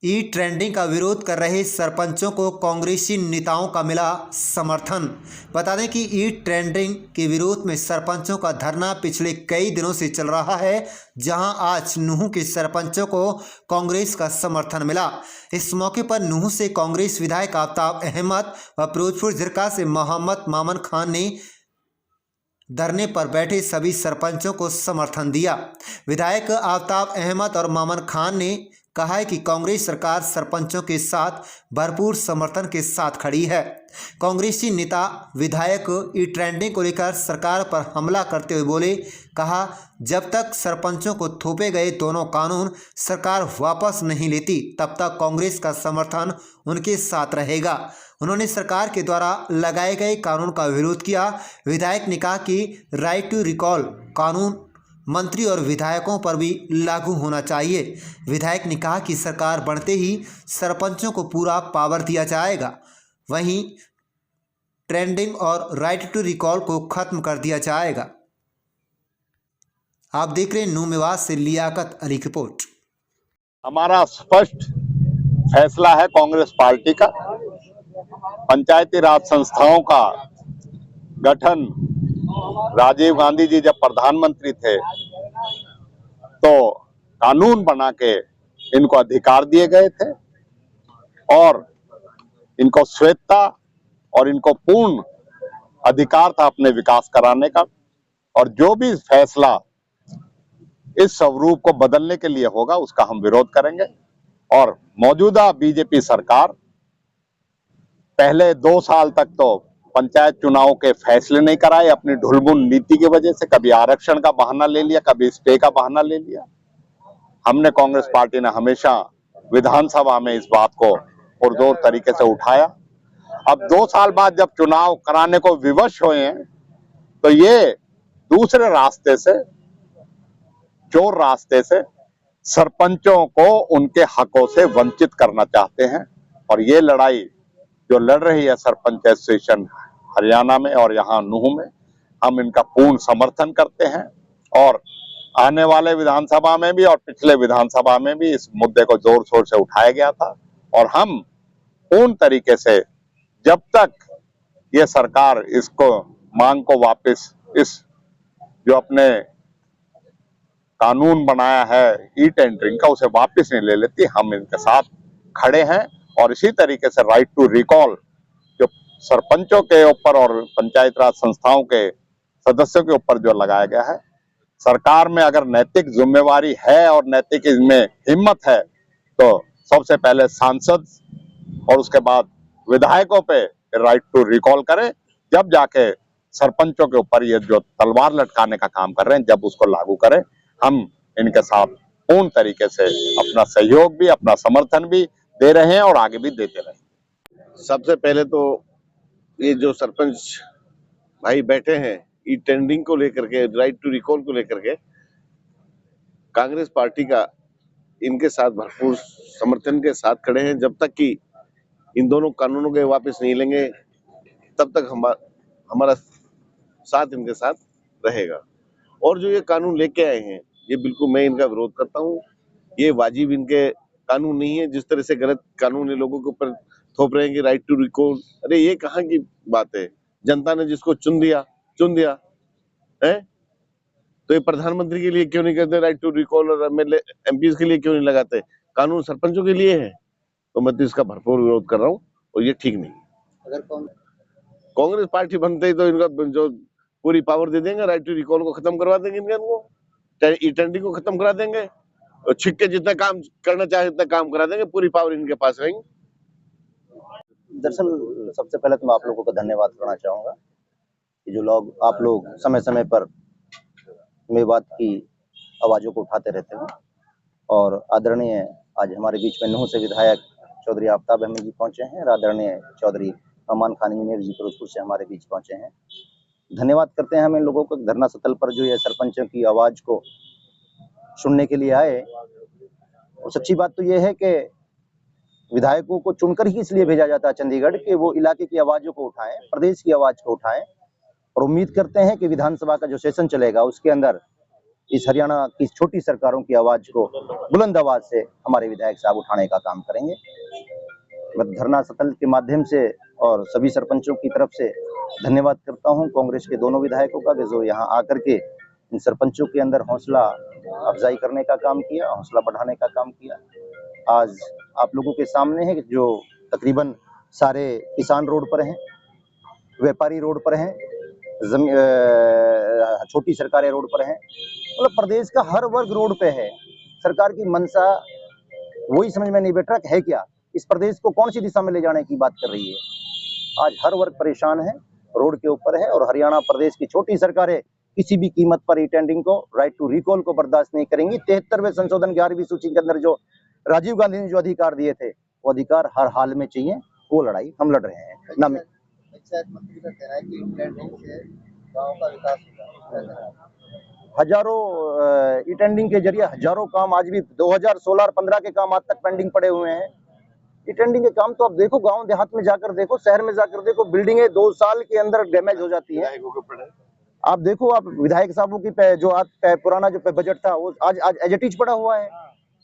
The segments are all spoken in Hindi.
ई ट्रेंडिंग का विरोध कर रहे सरपंचों को कांग्रेसी नेताओं का मिला समर्थन। बता दें कि ई ट्रेंडिंग के विरोध में सरपंचों का धरना पिछले कई दिनों से चल रहा है, जहां आज नूंह के सरपंचों को कांग्रेस का समर्थन मिला। इस मौके पर नूंह से कांग्रेस विधायक आफ्ताब अहमद व फिरोजपुर झिरका से मोहम्मद मामन खान ने धरने पर बैठे सभी सरपंचों को समर्थन दिया। विधायक आफ्ताब अहमद और मामन खान ने कहा है कि कांग्रेस सरकार सरपंचों के साथ भरपूर समर्थन के साथ खड़ी है। कांग्रेसी नेता विधायक ई ट्रेंडिंग को लेकर सरकार पर हमला करते हुए बोले, कहा जब तक सरपंचों को थोपे गए दोनों कानून सरकार वापस नहीं लेती तब तक कांग्रेस का समर्थन उनके साथ रहेगा। उन्होंने सरकार के द्वारा लगाए गए कानून का विरोध किया। विधायक ने कहा कि राइट टू रिकॉल कानून मंत्री और विधायकों पर भी लागू होना चाहिए। विधायक ने कहा कि सरकार बढ़ते ही सरपंचों को पूरा पावर दिया जाएगा, वहीं ट्रेंडिंग और राइट टू रिकॉल को खत्म कर दिया जाएगा। आप देख रहे हैं नूंह मेवात से लियाकत अली की रिपोर्ट। हमारा स्पष्ट फैसला है कांग्रेस पार्टी का। पंचायती राज संस्थाओं का गठन राजीव गांधी जी जब प्रधानमंत्री थे तो कानून बना के इनको अधिकार दिए गए थे और इनको स्वेच्छा और इनको पूर्ण अधिकार था अपने विकास कराने का। और जो भी फैसला इस स्वरूप को बदलने के लिए होगा उसका हम विरोध करेंगे। और मौजूदा बीजेपी सरकार पहले 2 साल तक तो पंचायत चुनाव के फैसले नहीं कराए अपनी ढुलमुल नीति की वजह से। कभी आरक्षण का बहाना ले लिया, कभी स्टे का बहाना ले लिया। हमने कांग्रेस पार्टी ने हमेशा विधानसभा में इस बात को पुरजोर तरीके से उठाया। अब 2 साल बाद जब चुनाव कराने को विवश हुए हैं तो ये दूसरे रास्ते से, चोर रास्ते से सरपंचों को उनके हकों से वंचित करना चाहते हैं। और ये लड़ाई जो लड़ रही है सरपंच एसोसिएशन हरियाणा में और यहाँ नूंह में, हम इनका पूर्ण समर्थन करते हैं। और आने वाले विधानसभा में भी और पिछले विधानसभा में भी इस मुद्दे को जोर शोर से उठाया गया था। और हम पूर्ण तरीके से जब तक ये सरकार इसको मांग को वापस, इस जो अपने कानून बनाया है ई टेंडरिंग का, उसे वापस नहीं ले लेती, हम इनके साथ खड़े हैं। और इसी तरीके से राइट टू रिकॉल जो सरपंचों के ऊपर और पंचायत राज संस्थाओं के सदस्यों के ऊपर जो लगाया गया है, सरकार में अगर नैतिक जिम्मेवारी है और नैतिक इसमें हिम्मत है तो सबसे पहले सांसद और उसके बाद विधायकों पे राइट टू रिकॉल करे, जब जाके सरपंचों के ऊपर ये जो तलवार लटकाने का काम कर रहे हैं जब उसको लागू करें। हम इनके साथ पूर्ण तरीके से अपना सहयोग भी, अपना समर्थन भी दे रहे हैं और आगे भी देते रहें। सबसे पहले तो ये जो सरपंच भाई बैठे हैं ई टेंडरिंग को लेकर के, राइट टू रिकॉल को लेकर के, कांग्रेस पार्टी का इनके साथ भरपूर समर्थन के साथ खड़े हैं। जब तक कि इन दोनों कानूनों के वापस नहीं लेंगे तब तक हमारा साथ इनके साथ रहेगा। और जो ये कानून लेके आए हैं ये बिल्कुल मैं इनका विरोध करता हूँ। ये वाजिब इनके कानून नहीं है। जिस तरह से गलत कानून ये लोगों के ऊपर थोप रहे हैं कि राइट टू रिकॉल, अरे ये कहाँ की बात है? जनता ने जिसको चुन दिया है, तो ये प्रधानमंत्री के लिए क्यों नहीं करते राइट टू रिकॉल, और एमएलए एमपीज के लिए क्यों नहीं लगाते? कानून सरपंचों के लिए है। तो मैं तो इसका भरपूर विरोध कर रहा हूँ और ये ठीक नहीं। अगर कांग्रेस पार्टी बनते ही तो इनका जो पूरी पावर दे देंगे, राइट टू रिकॉल को खत्म करवा देंगे, इनको ई टेंडरिंग को खत्म करा देंगे और छिक्के जितना काम करना चाहे उतना काम करा देंगे, पूरी पावर इनके पास रहेंगी। दरअसल सबसे पहले तो मैं आप लोगों को धन्यवाद करना चाहूंगा कि जो लोग आप लोग समय समय पर मेवात की आवाजों को उठाते रहते हैं। और आदरणीय आज हमारे बीच में नूंह से विधायक चौधरी आफ्ताब अहमद जी पहुंचे हैं, आदरणीय चौधरी अमान खान इंजीनियर जी फिरोजपुर से हमारे बीच पहुंचे हैं। धन्यवाद करते हैं हम इन लोगों को धरना स्थल पर जो ये सरपंचों की आवाज को सुनने के लिए आए। और सच्ची बात तो ये है कि विधायकों को चुनकर ही इसलिए भेजा जाता है चंडीगढ़ कि वो इलाके की आवाजों को उठाएं, प्रदेश की आवाज को उठाएं। और उम्मीद करते हैं कि विधानसभा का जो सेशन चलेगा उसके अंदर इस हरियाणा की छोटी सरकारों की आवाज को बुलंद आवाज से हमारे विधायक साहब उठाने का काम करेंगे। मैं धरना स्थल के माध्यम से और सभी सरपंचों की तरफ से धन्यवाद करता हूं कांग्रेस के दोनों विधायकों का कि जो यहाँ आकर के इन सरपंचों के अंदर हौसला अफजाई करने का काम किया, हौसला बढ़ाने का काम किया। आज आप लोगों के सामने है कि जो तकरीबन सारे किसान रोड पर हैं, व्यापारी रोड पर हैं, छोटी सरकारें रोड पर हैं, मतलब प्रदेश का हर वर्ग रोड पे है। सरकार की मंशा वही समझ में नहीं बैठ रहा है क्या, इस प्रदेश को कौन सी दिशा में ले जाने की बात कर रही है। आज हर वर्ग परेशान है, रोड के ऊपर है, और हरियाणा प्रदेश की छोटी सरकारें किसी भी कीमत पर ई टेंडरिंग को, राइट टू रिकॉल को बर्दाश्त नहीं करेंगी। 73वें संशोधन 11वीं सूची के अंदर जो राजीव गांधी ने जो अधिकार दिए थे, वो अधिकार हर हाल में चाहिए। वो लड़ाई हम लड़ रहे हैं। मंत्री का कहना है कि ई टेंडरिंग से गांव का विकास होगा। हजारों ई टेंडरिंग के जरिए हजारों काम आज भी 2016 और 15 के काम आज तक पेंडिंग पड़े हुए हैं। ई टेंडरिंग के काम तो आप देखो, गांव देहात में जाकर देखो, शहर में जाकर देखो, बिल्डिंगें 2 साल के अंदर डैमेज हो जाती है। आप देखो, आप विधायक साहबों की जो आज पुराना जो बजट था वो आज एज इट इज पड़ा हुआ है।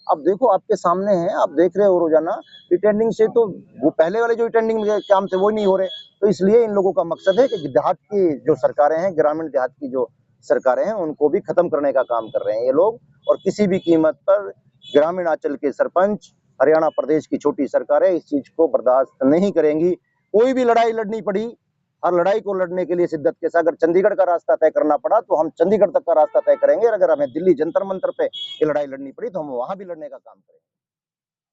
आप देखो, आपके सामने है, आप देख रहे हो रोजाना। ई टेंडरिंग से तो वो पहले वाले जो ई टेंडरिंग के काम थे वो नहीं हो रहे। तो इसलिए इन लोगों का मकसद है कि देहात की जो सरकारें हैं, ग्रामीण देहात की जो सरकारें हैं, उनको भी खत्म करने का काम कर रहे हैं ये लोग। और किसी भी कीमत पर ग्रामीण अंचल के सरपंच, हरियाणा प्रदेश की छोटी सरकारें इस चीज को बर्दाश्त नहीं करेंगी। कोई भी लड़ाई लड़नी पड़ी, हर लड़ाई को लड़ने के लिए शिद्दत के साथ, अगर चंडीगढ़ का रास्ता तय करना पड़ा तो हम चंडीगढ़ तक का रास्ता तय करेंगे। अगर हमें दिल्ली जंतर मंतर पे ये लड़ाई लड़नी पड़ी तो हम वहां भी लड़ने का काम करेंगे।